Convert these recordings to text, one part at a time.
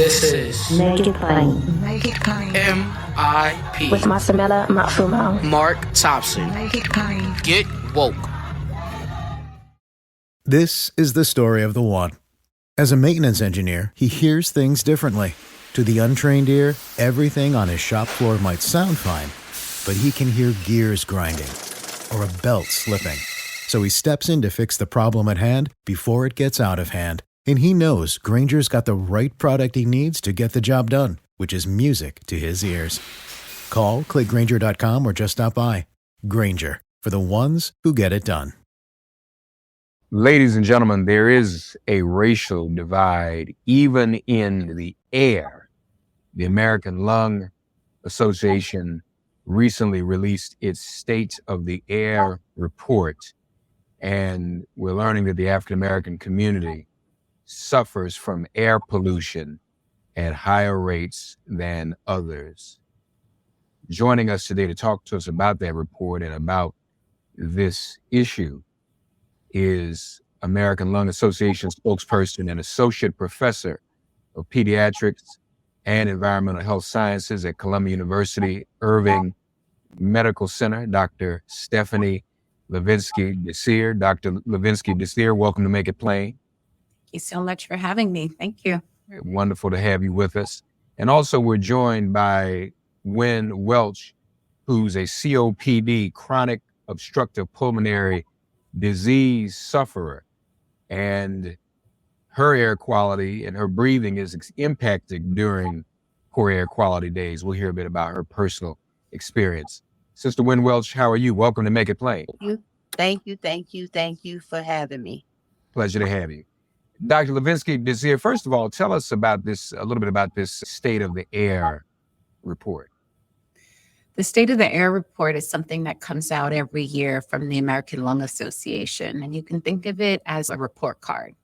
This is Make it plain. Make it plain. MIP With Masamela Matfumo. Mark Thompson. Make it plain. Get woke. This is the story of the one. As a maintenance engineer, he hears things differently. To the untrained ear, everything on his shop floor might sound fine, but he can hear gears grinding or a belt slipping. So he steps in to fix the problem at hand before it gets out of hand. And he knows Grainger's got the right product he needs to get the job done, which is music to his ears. Call, click Grainger.com, or just stop by. Grainger, for the ones who get it done. Ladies and gentlemen, there is a racial divide even in the air. The American Lung Association recently released its State of the Air report, and we're learning that the African American community suffers from air pollution at higher rates than others. Joining us today to talk to us about that report and about this issue is American Lung Association spokesperson and associate professor of pediatrics and environmental health sciences at Columbia University Irving Medical Center, Dr. Stephanie Levinsky-Desir. Dr. Levinsky-Desir, welcome to Make It Plain. Thank you so much for having me. Thank you. Wonderful to have you with us. And also we're joined by Wynn Welch, who's a COPD, chronic obstructive pulmonary disease sufferer. And her air quality and her breathing is impacted during poor air quality days. We'll hear a bit about her personal experience. Sister Wynn Welch, how are you? Welcome to Make It Plain. Thank you for having me. Pleasure to have you. Dr. Levinsky-Desir, first of all, tell us about this, a little bit about this State of the Air report. The State of the Air report is something that comes out every year from the American Lung Association, and you can think of it as a report card.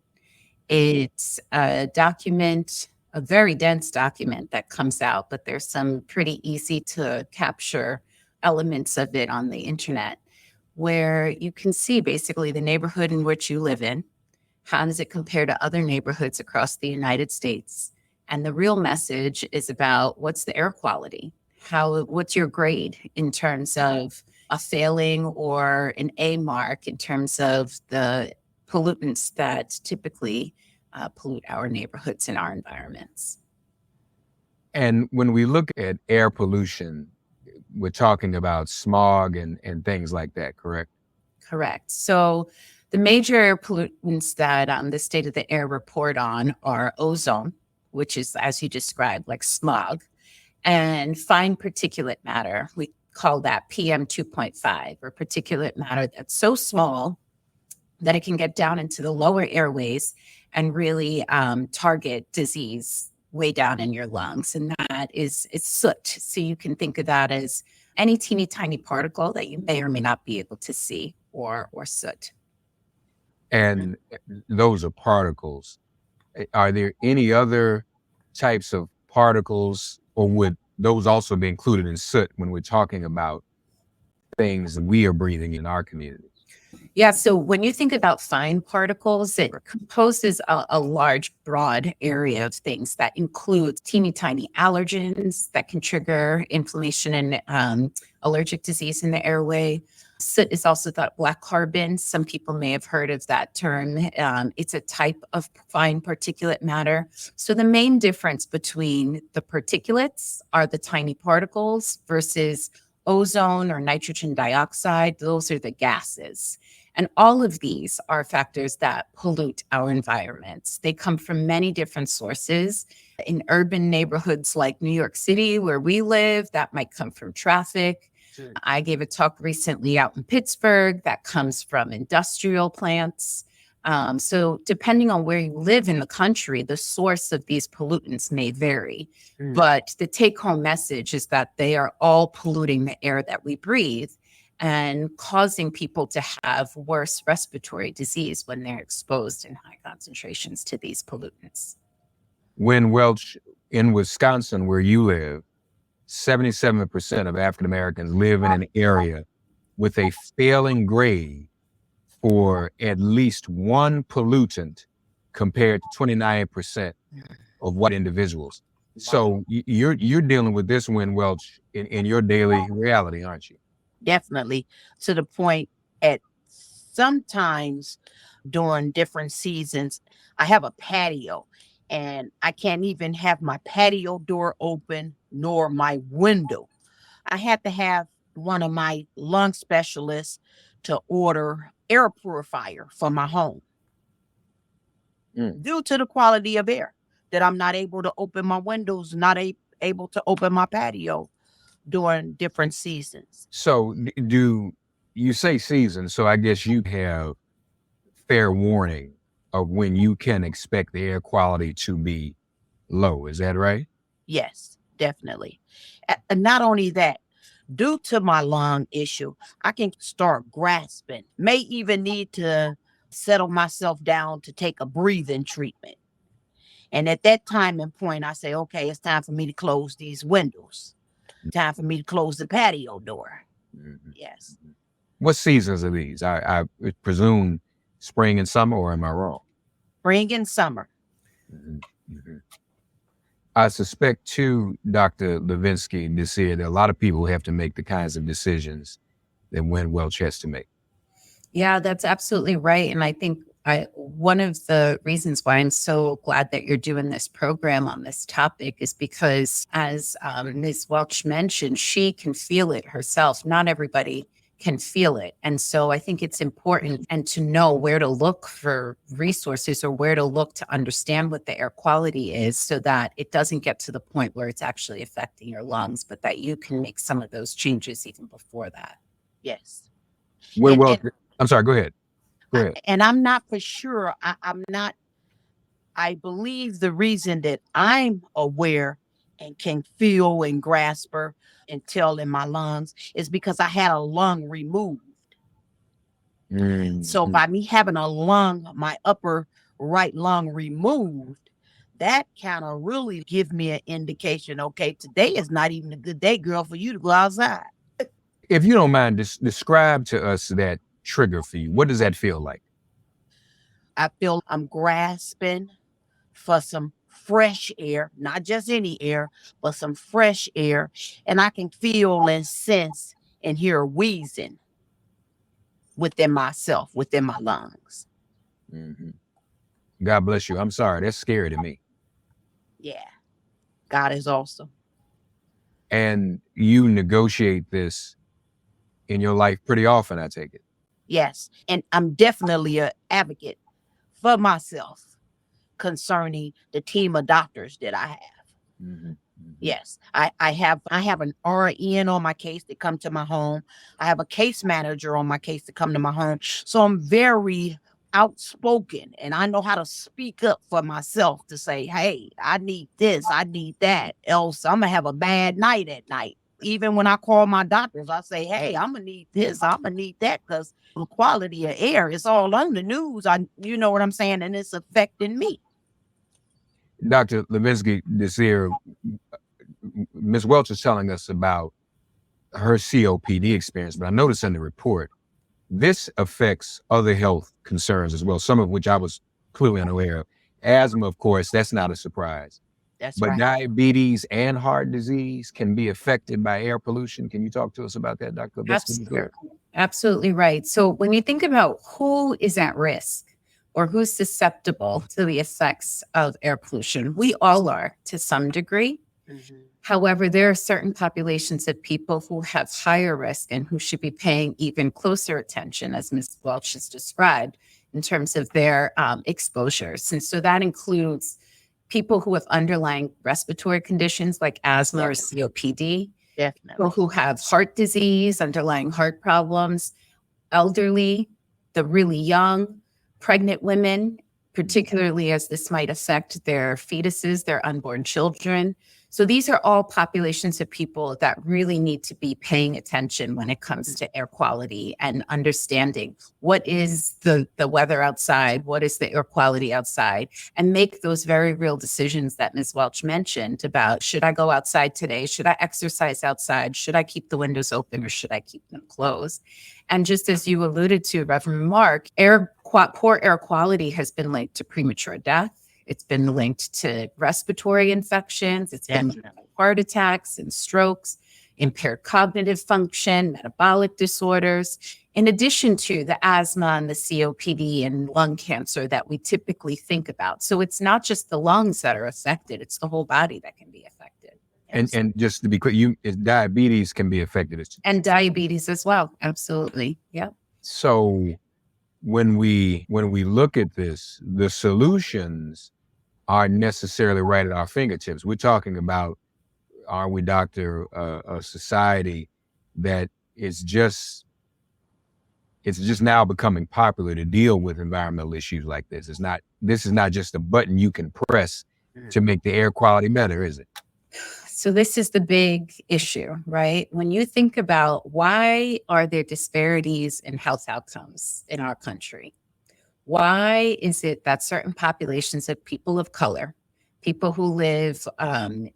It's a document, a very dense document that comes out, but there's some pretty easy to capture elements of it on the internet, where you can see basically the neighborhood in which you live in. How does it compare to other neighborhoods across the United States? And the real message is about what's the air quality? What's your grade in terms of a failing or an A mark in terms of the pollutants that typically pollute our neighborhoods and our environments? And when we look at air pollution, we're talking about smog and things like that, correct? Correct. So the major air pollutants that the State of the Air report on are ozone, which is, as you described, like smog, and fine particulate matter. We call that PM 2.5, or particulate matter that's so small that it can get down into the lower airways and really target disease way down in your lungs. And that is soot. So you can think of that as any teeny tiny particle that you may or may not be able to see, or soot. And those are particles. Are there any other types of particles, or would those also be included in soot when we're talking about things that we are breathing in our communities? Yeah, so when you think about fine particles, it composes a large, broad area of things that includes teeny tiny allergens that can trigger inflammation and allergic disease in the airway. Soot is also thought black carbon. Some people may have heard of that term. It's a type of fine particulate matter. So the main difference between the particulates are the tiny particles versus ozone or nitrogen dioxide. Those are the gases. And all of these are factors that pollute our environments. They come from many different sources. In urban neighborhoods like New York City, where we live, that might come from traffic. I gave a talk recently out in Pittsburgh that comes from industrial plants. So depending on where you live in the country, the source of these pollutants may vary. But the take-home message is that they are all polluting the air that we breathe and causing people to have worse respiratory disease when they're exposed in high concentrations to these pollutants. Wynn Welch, in Wisconsin, where you live, 77% of African Americans live in an area with a failing grade for at least one pollutant, compared to 29% of white individuals. So you're dealing with this wind welch in your daily reality, aren't you? Definitely, to the point at sometimes during different seasons, I have a patio and I can't even have my patio door open nor my window. I had to have one of my lung specialists to order air purifier for my home due to the quality of air that I'm not able to open my windows, not able to open my patio during different seasons. So do you say season? So I guess you have fair warning of when you can expect the air quality to be low. Is that right? Yes, definitely. And not only that, due to my lung issue, I can start grasping, may even need to settle myself down to take a breathing treatment. And at that time and point, I say, okay, it's time for me to close these windows. Time for me to close the patio door. Mm-hmm. Yes. What seasons are these? I presume spring and summer, or am I wrong? Spring and summer. Mm-hmm. Mm-hmm. I suspect too, Dr. Levinsky, this year, there are a lot of people who have to make the kinds of decisions that Wind Welch has to make. Yeah, that's absolutely right. And I think one of the reasons why I'm so glad that you're doing this program on this topic is because, as Ms. Welch mentioned, she can feel it herself. Not everybody can feel it. And so I think it's important and to know where to look for resources or where to look to understand what the air quality is so that it doesn't get to the point where it's actually affecting your lungs, but that you can make some of those changes even before that. Yes. Wind Welch, I'm sorry, go ahead. Go ahead. And I'm not for sure. I believe the reason that I'm aware and can feel and grasp her and tell in my lungs is because I had a lung removed. So by me having my upper right lung removed, that kind of really give me an indication, okay, today is not even a good day, girl, for you to go outside. If you don't mind, describe to us that trigger for you. What does that feel like? I feel I'm grasping for some fresh air, not just any air, but some fresh air. And I can feel and sense and hear wheezing within myself, within my lungs. Mm-hmm. God bless you. I'm sorry. That's scary to me. Yeah. God is awesome. And you negotiate this in your life pretty often, I take it. Yes. And I'm definitely an advocate for myself concerning the team of doctors that I have. Mm-hmm. Yes, I have an RN on my case to come to my home. I have a case manager on my case to come to my home. So I'm very outspoken and I know how to speak up for myself to say, hey, I need this, I need that. Else I'm gonna have a bad night at night. Even when I call my doctors, I say, hey, I'm gonna need this, I'm gonna need that, because the quality of air is all on the news. You know what I'm saying? And it's affecting me. Dr. Levinsky, this year, Ms. Welch is telling us about her COPD experience, but I noticed in the report, this affects other health concerns as well, some of which I was clearly unaware of. Asthma, of course, that's not a surprise. That's but right. Diabetes and heart disease can be affected by air pollution. Can you talk to us about that, Dr. Levinsky? Absolutely right. So when you think about who is at risk or who's susceptible to the effects of air pollution, we all are to some degree. Mm-hmm. However, there are certain populations of people who have higher risk and who should be paying even closer attention, as Ms. Welch has described, in terms of their exposures. And so that includes people who have underlying respiratory conditions like asthma or COPD, Definitely. people who have heart disease, underlying heart problems, elderly, the really young, pregnant women, particularly as this might affect their fetuses, their unborn children. So these are all populations of people that really need to be paying attention when it comes to air quality and understanding what is the weather outside, what is the air quality outside, and make those very real decisions that Ms. Welch mentioned about, should I go outside today? Should I exercise outside? Should I keep the windows open or should I keep them closed? And just as you alluded to, Reverend Mark, poor air quality has been linked to premature death. It's been linked to respiratory infections. It's been linked to heart attacks and strokes, impaired cognitive function, metabolic disorders, in addition to the asthma and the COPD and lung cancer that we typically think about. So it's not just the lungs that are affected, it's the whole body that can be affected. And just to be clear, diabetes can be affected. And diabetes as well. Absolutely. Yeah. So when we look at this, the solutions aren't necessarily right at our fingertips. We're talking about, aren't we, Doctor, a society that is just now becoming popular to deal with environmental issues like this. This is not just a button you can press to make the air quality better, is it? So this is the big issue, right? When you think about why are there disparities in health outcomes in our country? Why is it that certain populations of people of color, people who live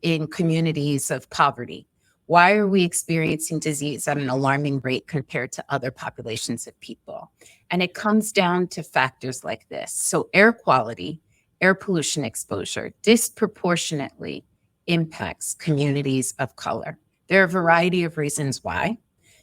in communities of poverty, why are we experiencing disease at an alarming rate compared to other populations of people? And it comes down to factors like this. So air quality, air pollution exposure disproportionately impacts communities of color. There are a variety of reasons why.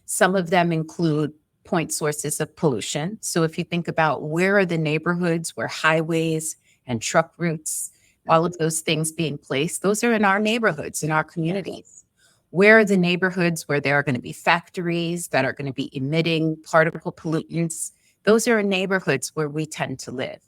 Some of them include point sources of pollution. So if you think about where are the neighborhoods where highways and truck routes, all of those things being placed, those are in our neighborhoods, in our communities. Where are the neighborhoods where there are going to be factories that are going to be emitting particle pollutants? Those are in neighborhoods where we tend to live.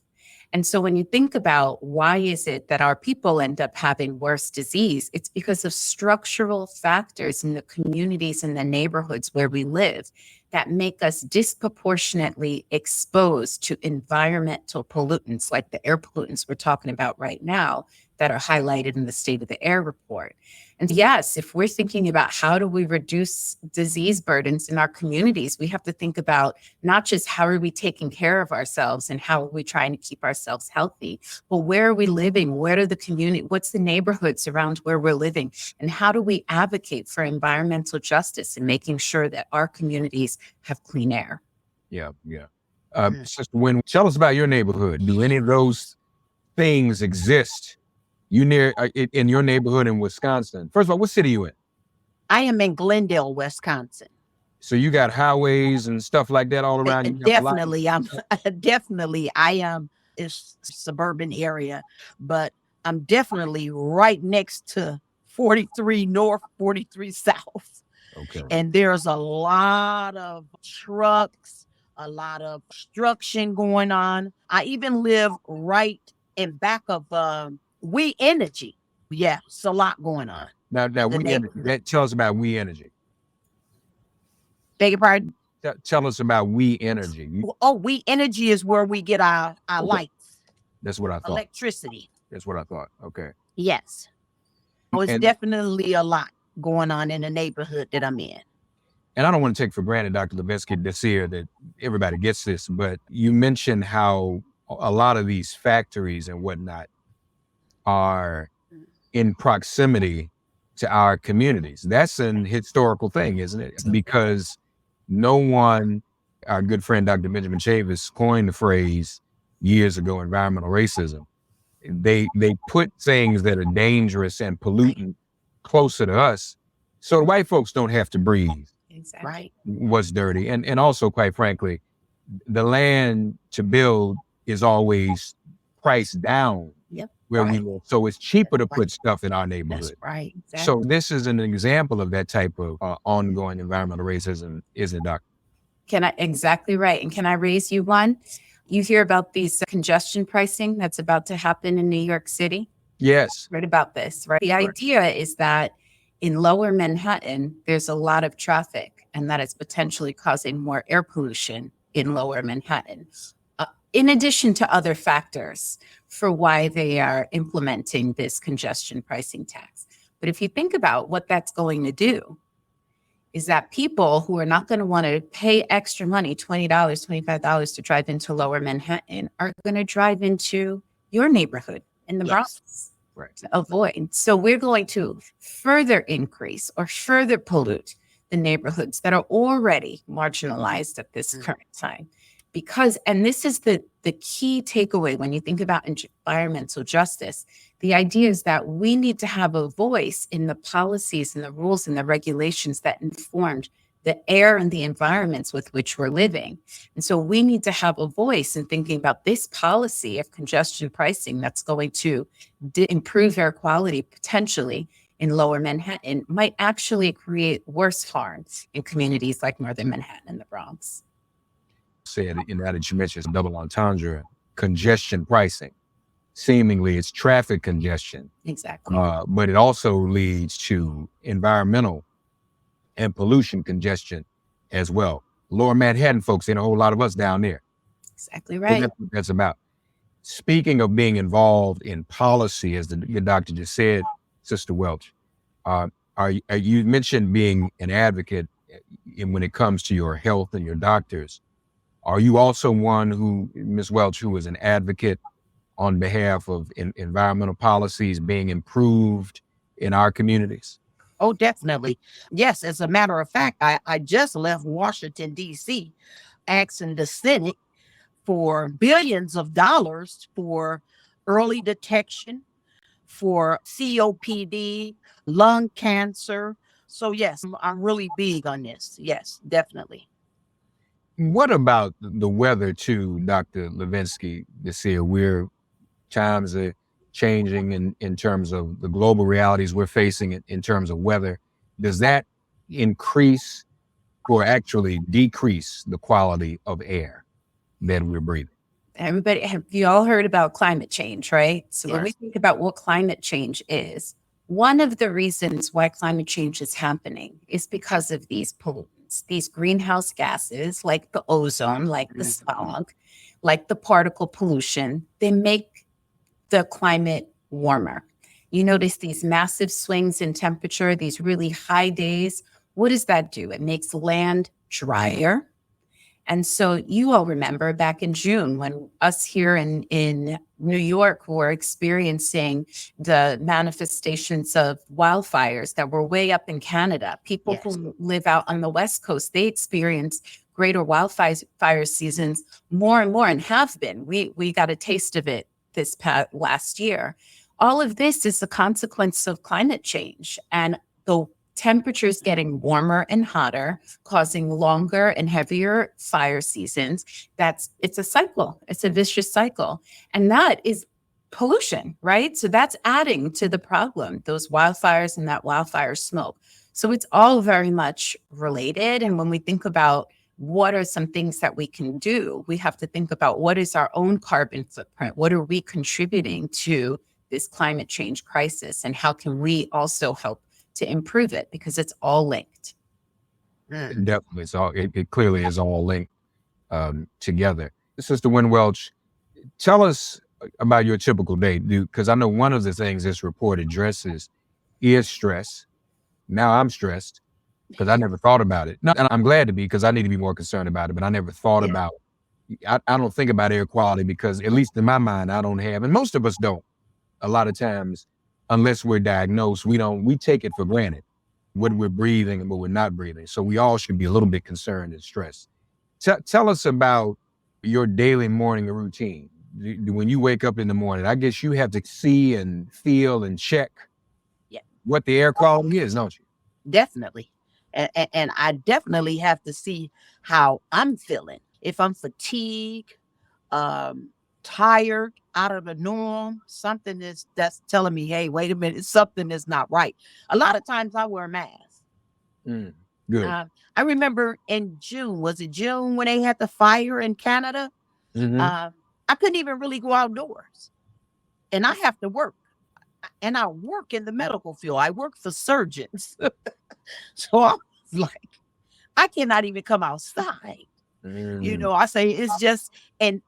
And so when you think about why is it that our people end up having worse disease, it's because of structural factors in the communities and the neighborhoods where we live that make us disproportionately exposed to environmental pollutants like the air pollutants we're talking about right now that are highlighted in the State of the Air report. And yes, if we're thinking about how do we reduce disease burdens in our communities, we have to think about not just how are we taking care of ourselves and how are we trying to keep ourselves healthy, but where are we living? Where are the community? What's the neighborhoods around where we're living? And how do we advocate for environmental justice and making sure that our communities have clean air? Yeah. Sister Wynn, tell us about your neighborhood. Do any of those things exist in your neighborhood in Wisconsin? First of all, what city are you in? I am in Glendale, Wisconsin. So you got highways and stuff like that all around you? Definitely. I am it's suburban area, but I'm definitely right next to 43 North, 43 South. Okay. And there's a lot of trucks, a lot of construction going on. I even live right in back of We Energy. Yeah, it's a lot going on. Now We Energy. Tell us about We Energy. Beg your pardon? Tell us about We Energy. We Energy is where we get our lights. That's what I thought. Electricity. That's what I thought. Okay. Yes. So it's definitely a lot going on in the neighborhood that I'm in. And I don't want to take for granted, Dr. Levesque, this here, that everybody gets this, but you mentioned how a lot of these factories and whatnot are in proximity to our communities. That's an historical thing, isn't it? Because our good friend, Dr. Benjamin Chavis, coined the phrase years ago, environmental racism. They put things that are dangerous and pollutant closer to us so the white folks don't have to breathe. Exactly. Right. What's dirty. And also, quite frankly, the land to build is always priced down. Yep. Where we live. So it's cheaper to put stuff in our neighborhood. That's right. Exactly. So this is an example of that type of ongoing environmental racism, isn't it, Doctor? Exactly right. And can I raise you one? You hear about these congestion pricing that's about to happen in New York City? Yes. Read about this, right? The idea is that in lower Manhattan, there's a lot of traffic and that is potentially causing more air pollution in lower Manhattan. In addition to other factors for why they are implementing this congestion pricing tax. But if you think about what that's going to do, is that people who are not going to want to pay extra money, $20, $25 to drive into lower Manhattan are going to drive into your neighborhood in the Bronx to avoid. So we're going to further increase or further pollute the neighborhoods that are already marginalized at this current time. because, and this is the key takeaway when you think about environmental justice, the idea is that we need to have a voice in the policies and the rules and the regulations that informed the air and the environments with which we're living. And so we need to have a voice in thinking about this policy of congestion pricing that's going to improve air quality potentially in lower Manhattan might actually create worse harms in communities like northern Manhattan and the Bronx. Said in that you mentioned double entendre, congestion pricing. Seemingly it's traffic congestion, Exactly. but it also leads to environmental and pollution congestion as well. Lower Manhattan folks, and a whole lot of us down there. Exactly So right. that's what that's about. Speaking of being involved in policy, as your doctor just said, Sister Welch, you mentioned being an advocate when it comes to your health and your doctors. Are you also one who, Ms. Welch, who is an advocate on behalf of environmental policies being improved in our communities? Oh, definitely. Yes, as a matter of fact, I just left Washington, D.C., asking the Senate for billions of dollars for early detection, for COPD, lung cancer. So, yes, I'm really big on this. Yes, definitely. What about the weather too, Dr. Levinsky, this year? Times are changing in terms of the global realities we're facing in terms of weather. Does that increase or actually decrease the quality of air that we're breathing? Everybody, have you all heard about climate change, right? So when we Yes. think about what climate change is, one of the reasons why climate change is happening is because of these pollutants, these greenhouse gases, like the ozone, like the smog, like the particle pollution. They make the climate warmer. You notice these massive swings in temperature, these really high days. What does that do? It makes land drier. And so you all remember back in June when us here in New York were experiencing the manifestations of wildfires that were way up in Canada. People Yes. who live out on the West Coast, they experience greater wildfire seasons more and more and have been. We got a taste of it this past last year. All of this is a consequence of climate change and the temperatures getting warmer and hotter, causing longer and heavier fire seasons. It's a cycle. It's a vicious cycle. And that is pollution, right? So that's adding to the problem, those wildfires and that wildfire smoke. So it's all very much related. And when we think about what are some things that we can do, we have to think about what is our own carbon footprint? What are we contributing to this climate change crisis? And how can we also help to improve it, because it's all linked. Definitely, it clearly is all linked together. Sister Wynn Welch, tell us about your typical day, because I know one of the things this report addresses is stress. Now I'm stressed because I never thought about it. And I'm glad to be, because I need to be more concerned about it, but I never thought about it. I don't think about air quality because, at least in my mind, I don't have, and most of us don't. A lot of times, unless we're diagnosed, we take it for granted, what we're breathing and what we're not breathing. So we all should be a little bit concerned and stressed. Tell us about your daily morning routine. When you wake up in the morning, I guess you have to see and feel and check what the air quality is, don't you? Definitely. And I definitely have to see how I'm feeling. If I'm fatigued, tired, out of the norm, something that's telling me, hey, wait a minute, something is not right. A lot of times I wear a mask. Good. I remember in June, was it June when they had the fire in Canada? I couldn't even really go outdoors, and I have to work, and I work in the medical field. I work for surgeons. So I was like, I cannot even come outside. I say it's just, and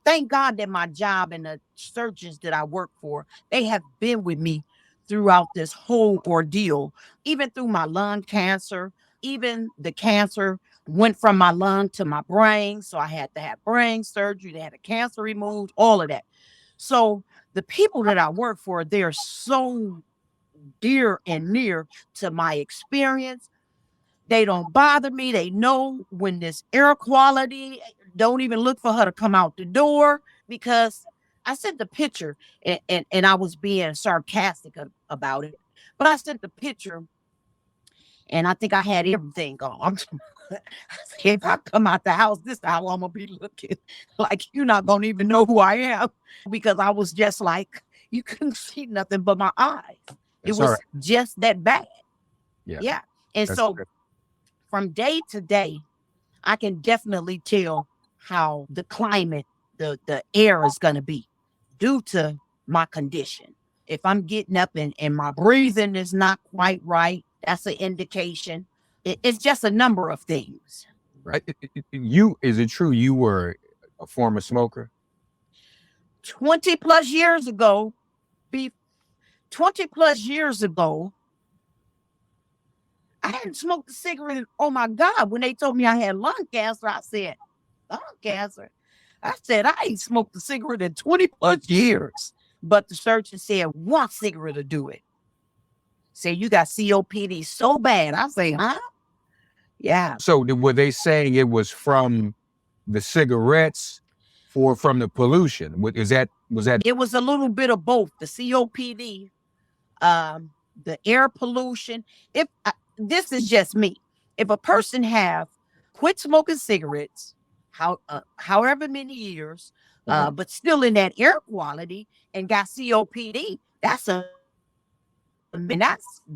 thank God that my job and the surgeons that I work for, they have been with me throughout this whole ordeal, even through my lung cancer, even the cancer went from my lung to my brain. So I had to have brain surgery. They had the cancer removed, all of that. So the people that I work for, they're so dear and near to my experience. They don't bother me. They know when this air quality, Don't even look for her to come out the door, because I sent the picture, and I was being sarcastic about it. But I sent the picture, and I think I had everything on. I said, if I come out the house, this is how I'm gonna be looking. Like, you're not gonna even know who I am, because I was just like, you couldn't see nothing but my eyes. It That's all was right. just that bad. Yeah. Yeah. And That's so good. from day to day, I can definitely tell how the climate, the air is gonna be due to my condition. If I'm getting up and my breathing is not quite right, that's an indication. It's just a number of things. Right. Is it true you were a former smoker? 20 plus years ago, be 20 plus years ago, I hadn't smoked a cigarette. Oh my God. When they told me I had lung cancer, I said, lung cancer? I said, I ain't smoked a cigarette in 20 plus years. But the surgeon said, one cigarette will do it. Say, you got COPD so bad. I say, huh? Yeah. So were they saying it was from the cigarettes or from the pollution? Was that It was a little bit of both. The COPD, the air pollution. If this is just me, if a person have quit smoking cigarettes, however many years, but still in that air quality and got COPD, that's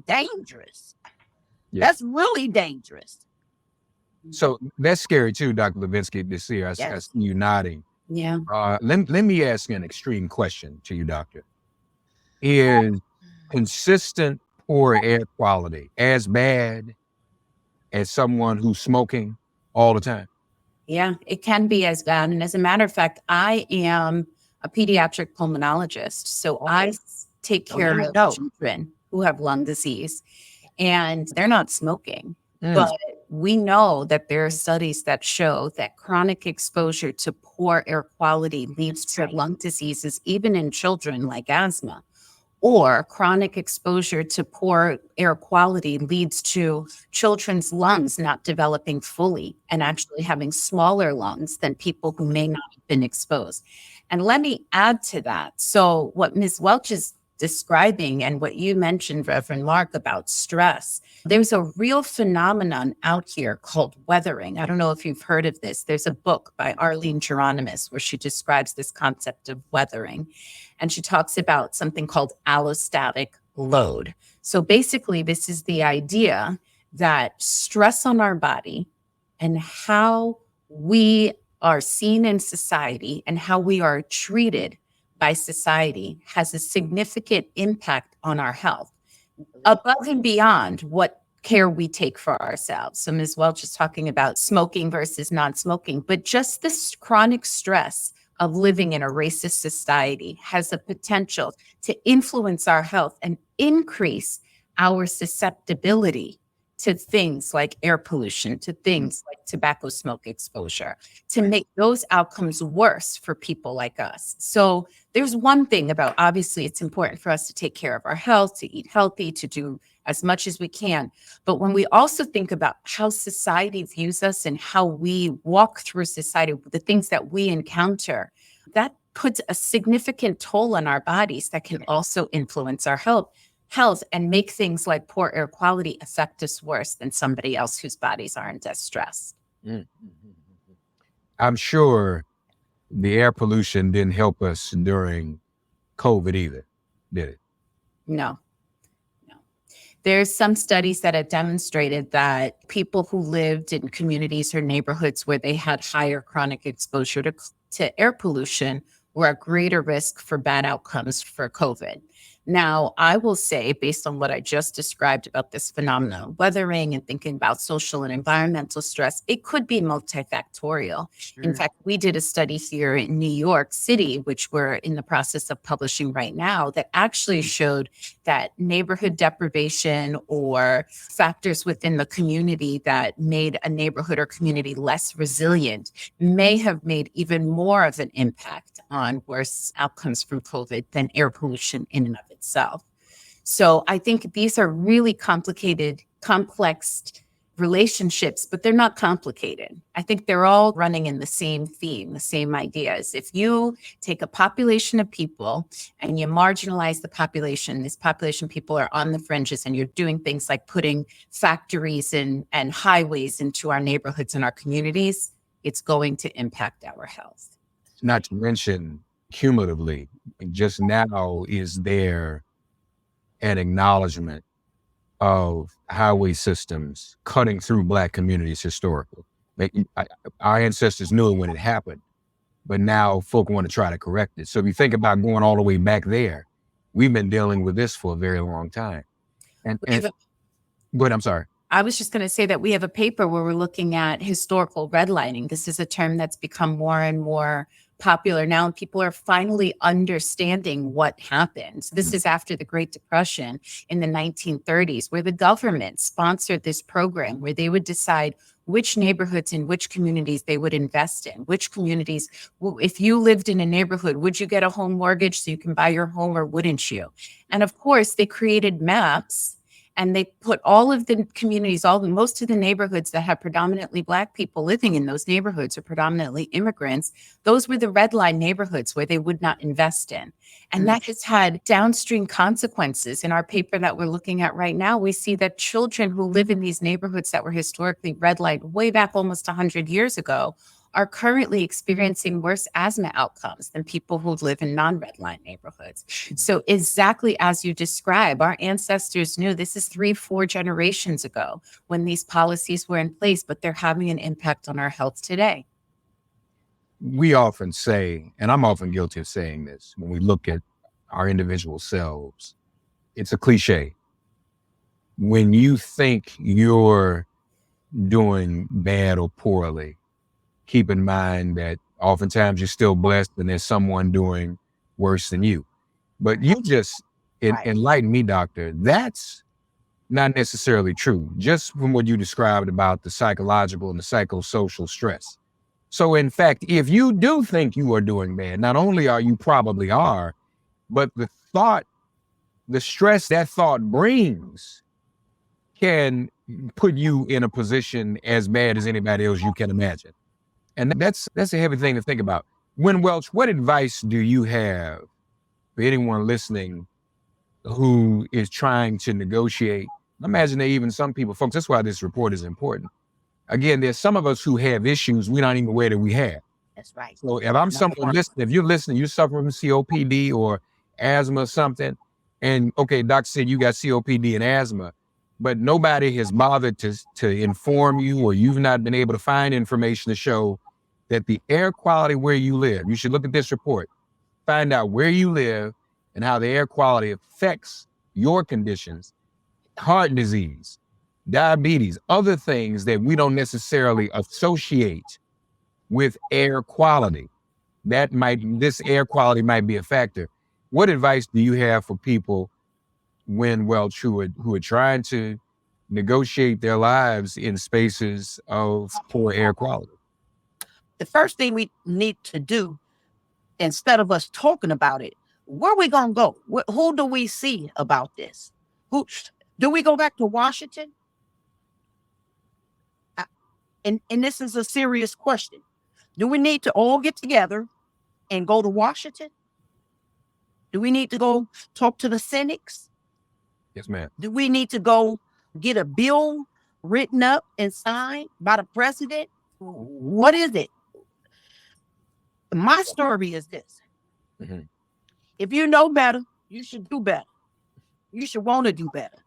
dangerous. Yeah. That's really dangerous. so that's scary too, Dr. Levinsky, to see us Yes. you nodding. Yeah. Let me ask an extreme question to you, doctor. Is consistent poor air quality as bad as someone who's smoking all the time? Yeah, it can be as bad. And as a matter of fact, I am a pediatric pulmonologist. So I take care you of know. children who have lung disease, and they're not smoking. Mm. But we know that there are studies that show that chronic exposure to poor air quality leads to lung diseases, even in children, like asthma. Or chronic exposure to poor air quality leads to children's lungs not developing fully and actually having smaller lungs than people who may not have been exposed. And let me add to that. So what Ms. Welch is describing and what you mentioned, Reverend Mark, about stress, there's a real phenomenon out here called weathering. I don't know if you've heard of this. There's a book by Arlene Geronimus where she describes this concept of weathering. And she talks about something called allostatic load. So basically, this is the idea that stress on our body and how we are seen in society and how we are treated by society has a significant impact on our health, above and beyond what care we take for ourselves. So Ms. Welch is talking about smoking versus non-smoking, but just this chronic stress of living in a racist society has a potential to influence our health and increase our susceptibility to things like air pollution, to things like tobacco smoke exposure, to make those outcomes worse for people like us. So there's one thing about, obviously, it's important for us to take care of our health, to eat healthy, to do as much as we can. But when we also think about how society views us and how we walk through society, the things that we encounter, that puts a significant toll on our bodies that can also influence our health and make things like poor air quality affect us worse than somebody else whose bodies aren't as stressed. Mm. I'm sure the air pollution didn't help us during COVID either, did it? No. There's some studies that have demonstrated that people who lived in communities or neighborhoods where they had higher chronic exposure to air pollution were at greater risk for bad outcomes for COVID. Now, I will say, based on what I just described about this phenomenon of weathering and thinking about social and environmental stress, it could be multifactorial. In fact, we did a study here in New York City, which we're in the process of publishing right now, that actually showed that neighborhood deprivation or factors within the community that made a neighborhood or community less resilient may have made even more of an impact on worse outcomes from COVID than air pollution in and of itself. So I think these are really complicated, complex relationships, but they're not complicated. I think they're all running in the same theme, the same ideas. If you take a population of people and you marginalize the population, this population people are on the fringes, and you're doing things like putting factories and highways into our neighborhoods and our communities, it's going to impact our health. Not to mention cumulatively, just now is there an acknowledgement of highway systems cutting through Black communities historically. Our ancestors knew it when it happened, but now folk want to try to correct it. So if you think about going all the way back there, we've been dealing with this for a very long time. And go ahead, I'm sorry. I was just going to say that we have a paper where we're looking at historical redlining. This is a term that's become more and more popular now, and people are finally understanding what happened. This is after the Great Depression in the 1930s, where the government sponsored this program where they would decide which neighborhoods and which communities they would invest in, which communities, if you lived in a neighborhood, would you get a home mortgage so you can buy your home, or wouldn't you? And of course, they created maps, and they put all of the communities, most of the neighborhoods that have predominantly Black people living in those neighborhoods, or predominantly immigrants. Those were the red line neighborhoods where they would not invest in. And that has had downstream consequences. In our paper that we're looking at right now, we see that children who live in these neighborhoods that were historically redlined way back almost 100 years ago are currently experiencing worse asthma outcomes than people who live in non-red line neighborhoods. So exactly as you describe, our ancestors knew this is 3-4 generations ago when these policies were in place, but they're having an impact on our health today. We often say, and I'm often guilty of saying this, when we look at our individual selves, it's a cliche. When you think you're doing bad or poorly, keep in mind that oftentimes you're still blessed and there's someone doing worse than you. But you just enlighten me, doctor, that's not necessarily true, just from what you described about the psychological and the psychosocial stress. So in fact, if you do think you are doing bad, not only are you probably are, but the stress that thought brings can put you in a position as bad as anybody else you can imagine. And that's a heavy thing to think about. Win Welch, what advice do you have for anyone listening who is trying to negotiate? I imagine there even some people, folks, that's why this report is important. Again, there's some of us who have issues we don't even aware that we have. That's right. So if I'm someone listening, if you're listening, you're suffering from COPD or asthma or something, and okay, doc said you got COPD and asthma, but nobody has bothered to inform you, or you've not been able to find information to show that the air quality where you live, you should look at this report, find out where you live and how the air quality affects your conditions, heart disease, diabetes, other things that we don't necessarily associate with air quality. This air quality might be a factor. What advice do you have for people, Win Welch, who are trying to negotiate their lives in spaces of poor air quality? The first thing we need to do, instead of us talking about it, where are we going to go? Who do we see about this? Do we go back to Washington? And this is a serious question. Do we need to all get together and go to Washington? Do we need to go talk to the cynics? Yes, ma'am. Do we need to go get a bill written up and signed by the president? What is it? My story is this. Mm-hmm. If you know better, you should do better. You should want to do better.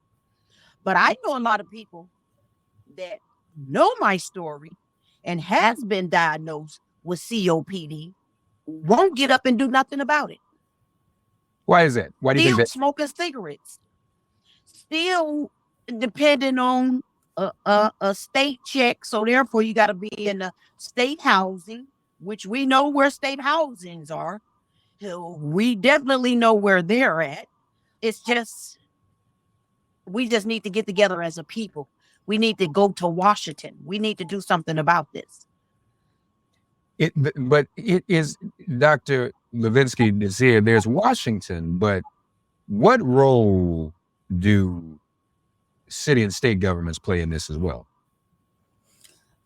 But I know a lot of people that know my story and has been diagnosed with COPD, won't get up and do nothing about it. Why is that? Why do you think that? Smoking cigarettes, still depending on a state check. So therefore you got to be in the state housing, which we know where state housings are. So we definitely know where they're at. It's just, we just need to get together as a people. We need to go to Washington. We need to do something about this. But it is, Dr. Levinsky is here. There's Washington, but what role do city and state governments play in this as well?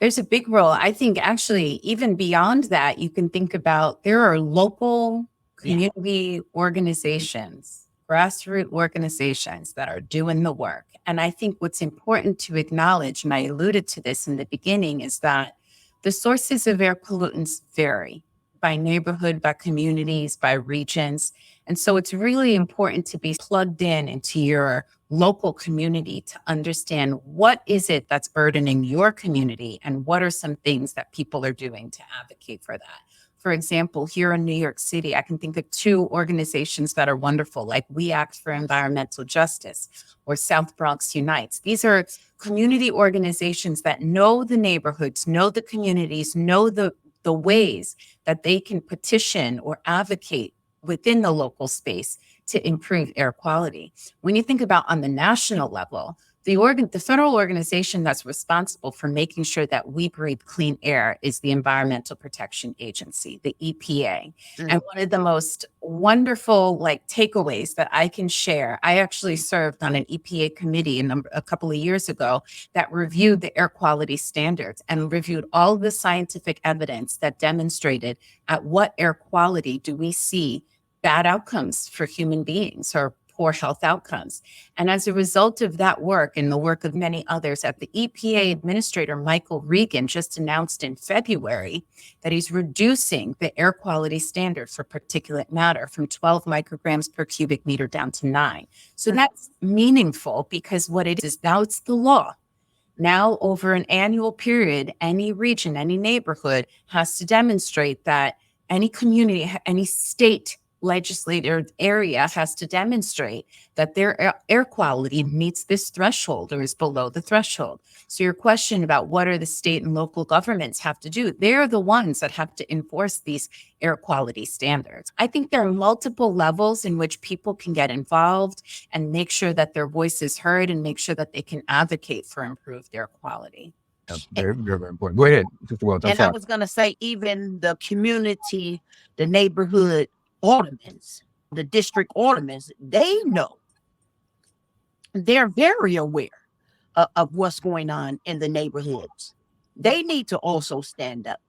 There's a big role. I think actually, even beyond that, you can think about there are local community organizations, grassroots organizations that are doing the work. And I think what's important to acknowledge, and I alluded to this in the beginning, is that the sources of air pollutants vary by neighborhood, by communities, by regions. And so it's really important to be plugged in into your local community to understand what is it that's burdening your community and what are some things that people are doing to advocate for that. For example, here in New York City, I can think of 2 organizations that are wonderful, like We Act for Environmental Justice or South Bronx Unites. These are community organizations that know the neighborhoods, know the communities, know the ways that they can petition or advocate within the local space to improve air quality. When you think about on the national level, the federal organization that's responsible for making sure that we breathe clean air is the Environmental Protection Agency, the EPA. And one of the most wonderful takeaways that I can share, I actually served on an EPA committee a couple of years ago that reviewed the air quality standards and reviewed all of the scientific evidence that demonstrated at what air quality do we see bad outcomes for human beings or poor health outcomes. And as a result of that work and the work of many others, at the EPA Administrator Michael Regan just announced in February that he's reducing the air quality standard for particulate matter from 12 micrograms per cubic meter down to 9. So that's meaningful because what it is now, it's the law. Now, over an annual period, any region, any neighborhood has to demonstrate that any community, any state legislative area has to demonstrate that their air quality meets this threshold or is below the threshold. So your question about what are the state and local governments have to do, they're the ones that have to enforce these air quality standards. I think there are multiple levels in which people can get involved and make sure that their voice is heard and make sure that they can advocate for improved air quality. Very, very, very important. Go ahead, Sister Welch. And I was going to say, even the community, the neighborhood aldermen, the district aldermen, they know. They're very aware of what's going on in the neighborhoods. They need to also stand up.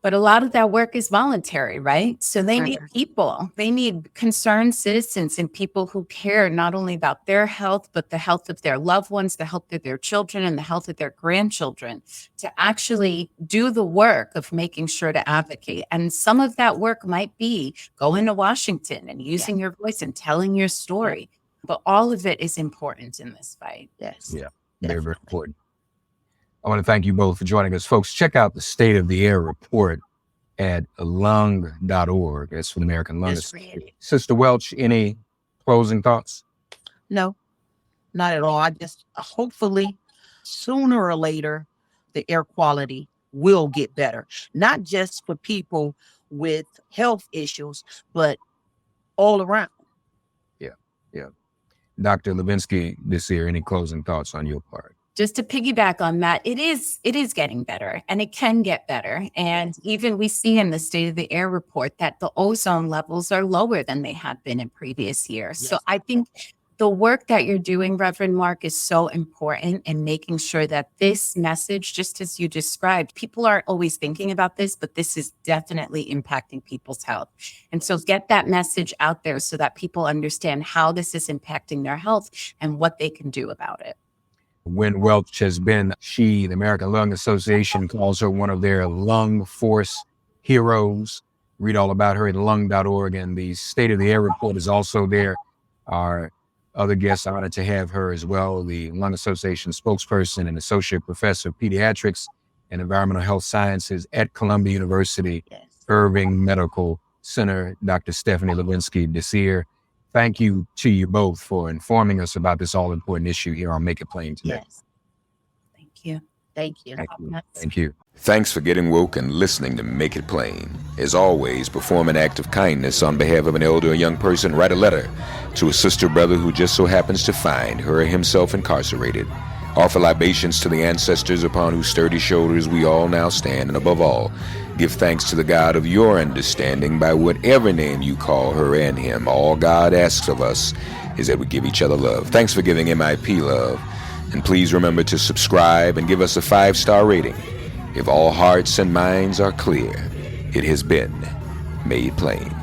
But a lot of that work is voluntary, right? So they need people. They need concerned citizens and people who care not only about their health, but the health of their loved ones, the health of their children, and the health of their grandchildren to actually do the work of making sure to advocate. And some of that work might be going to Washington and using your voice and telling your story. But all of it is important in this fight. Yes. Yeah, very, very important. I want to thank you both for joining us. Folks, check out the State of the Air report at lung.org. That's for the American Lung Association. Sister Welch, any closing thoughts? No, not at all. I just hopefully sooner or later, the air quality will get better, not just for people with health issues, but all around. Yeah. Dr. Levinsky, this year, any closing thoughts on your part? Just to piggyback on that, it is getting better and it can get better. And even we see in the State of the Air report that the ozone levels are lower than they had been in previous years. Yes. So I think the work that you're doing, Reverend Mark, is so important in making sure that this message, just as you described, people aren't always thinking about this, but this is definitely impacting people's health. And so get that message out there so that people understand how this is impacting their health and what they can do about it. Wynn Welch has been, the American Lung Association calls her one of their lung force heroes. Read all about her at lung.org, and the State of the Air report is also there. Our other guests, honored to have her as well, the Lung Association spokesperson and associate professor of pediatrics and environmental health sciences at Columbia University, Irving Medical Center, Dr. Stephanie Levinsky Desir. Thank you to you both for informing us about this all-important issue here on Make It Plain today. Yes. Thank you. Thank you. Thank you. Thanks for getting woke and listening to Make It Plain. As always, perform an act of kindness on behalf of an elder or young person. Write a letter to a sister or brother who just so happens to find her or himself incarcerated. Offer libations to the ancestors upon whose sturdy shoulders we all now stand. And above all, give thanks to the God of your understanding by whatever name you call her and him. All God asks of us is that we give each other love. Thanks for giving MIP love. And please remember to subscribe and give us a 5-star rating. If all hearts and minds are clear, it has been made plain.